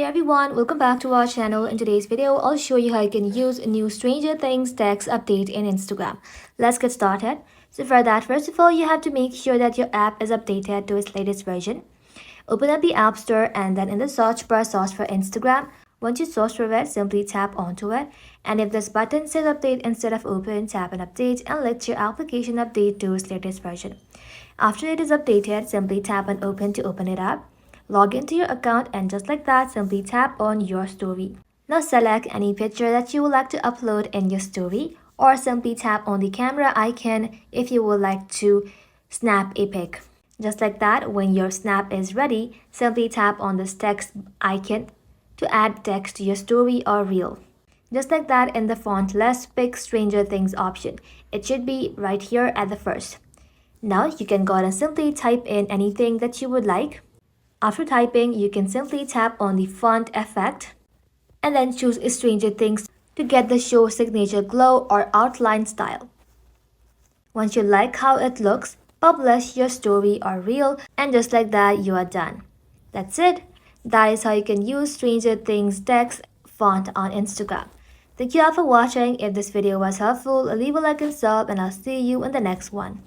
everyone, welcome back to our channel. In today's video, I'll show you how you can use a new Stranger Things text update in Instagram. Let's get started. So for that, first of all, you have to make sure that your app is updated to its latest version. Open up the App Store and then in the search bar, search for Instagram. Once you search for it, simply tap onto it. And if this button says update instead of open, tap on update and let your application update to its latest version. After it is updated, simply tap on open to open it up. Log into your account and just like that, simply tap on your story. Now select any picture that you would like to upload in your story or simply tap on the camera icon if you would like to snap a pic. Just like that, when your snap is ready, simply tap on this text icon to add text to your story or reel. Just like that, in the font, let's pick Stranger Things option. It should be right here at the first. Now you can go ahead and simply type in anything that you would like. After typing, you can simply tap on the font effect and then choose Stranger Things to get the show signature glow or outline style. Once you like how it looks, publish your story or reel, and just like that, you are done. That's it. That is how you can use Stranger Things text font on Instagram. Thank you all for watching. If this video was helpful, leave a like and sub, and I'll see you in the next one.